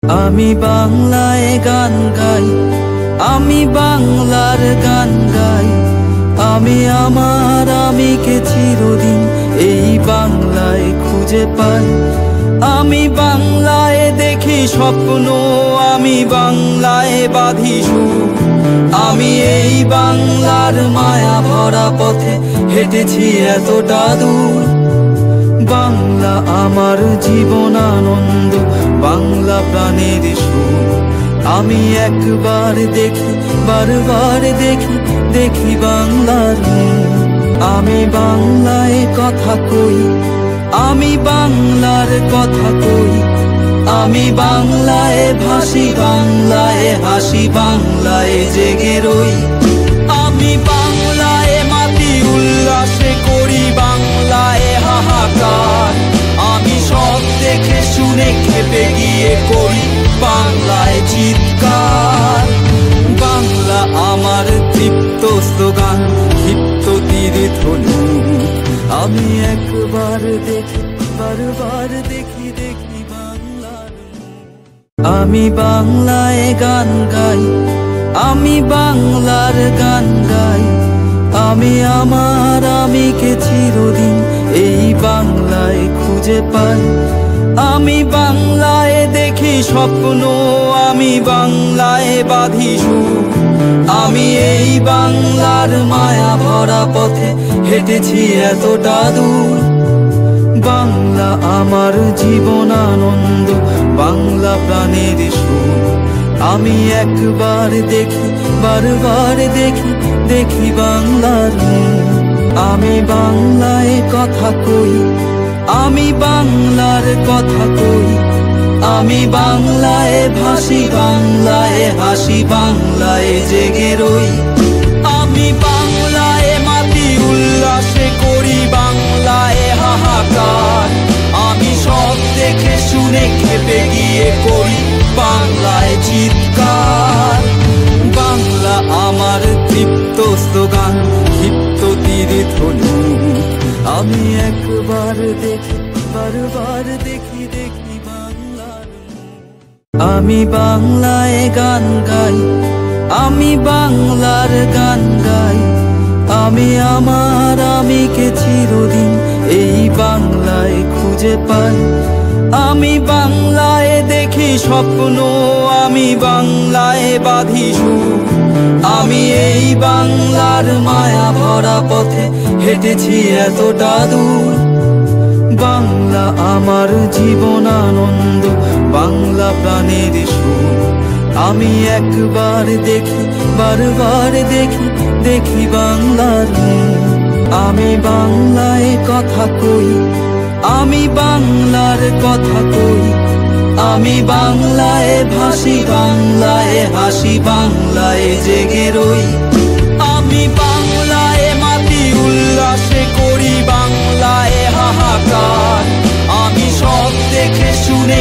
আমি বাংলায় গান গাই, আমি বাংলার গান গাই। আমি আমার আমিকে চিরদিন এই বাংলায় খুঁজে পাই। আমি বাংলায় দেখি স্বপ্ন, আমি বাংলায় বাঁধি সুর। আমি এই বাংলার মায়া ভরা পথে হেঁটেছি এতটা দূর। বাংলা আমার জীবন আনন্দ, বাংলা প্রাণের সুর। আমি একবার দেখি, বারবার দেখি, দেখি বাংলার মুখ। আমি বাংলায় কথা কই, আমি বাংলার কথা কই। আমি বাংলায় ভাসি, বাংলায় হাসি, বাংলায় জেগে রই। আমি বাংলায় মাতি, উল্লাসে করি বাংলায় হাহাকার। আমি সব দেখে শুনে খেপে গিয়ে করি বাংলায় চিৎকার। বাংলা আমার তৃপ্ত স্লোগান, ক্ষিপ্ত তীর ধ্বনি। আমি একবার দেখি, বারবার দেখি, দেখি বাংলার মুখ। আমি বাংলায় গান গাই, আমি বাংলার গান গাই। আমি আমার আমিকে চিরদিন এই বাংলায় খুঁজে পাই। আমি বাংলায় দেখি স্বপ্ন, আমি বাংলায় বাঁধি সুর। আমি এই বাংলার মায়া ভরা পথে হেঁটেছি এতটা দূর। বাংলা আমার জীবন আনন্দ, বাংলা প্রাণের সুর। আমি একবার দেখি, বারবার দেখি, দেখি বাংলার মুখ। আমি বাংলায় কথা কই, আমি বাংলার কথা কই। আমি বাংলায় ভাসি, বাংলায় হাসি, বাংলায় জেগে রই। আমি বাংলায় মাতি, উল্লাসে করি বাংলায় হাহাকার। আমি সব দেখে শুনে খেপে গিয়ে করি বাংলায় চিৎকার। বাংলা আমার তৃপ্ত স্লোগান, ক্ষিপ্ত তীর ধ্বনি। আমি একবার দেখি, বারবার দেখি, দেখি বাংলার মুখ। আমি বাংলায় গান গাই, আমি বাংলার গান গাই। আমি আমার আমিকে চিরদিন এই বাংলায় খুঁজে পাই। আমি বাংলায় দেখি স্বপ্ন, আমি বাংলায় বাঁধি সুর। আমি এই বাংলার মায়া ভরা পথে হেঁটেছি এতটা দূর। বাংলা আমার জীবন আনন্দ, বাংলা প্রাণের সুর। আমি একবার দেখি, বারবার দেখি, দেখি বাংলার মুখ। আমি বাংলায় কথা কই, আমি বাংলার কথা কই। আমি বাংলায় ভাসি, বাংলায় হাসি, বাংলায় জেগে রই। আমি বাংলায় মাতি, উল্লাসে করি বাংলায় হাহাকার। আমি সব দেখে শুনে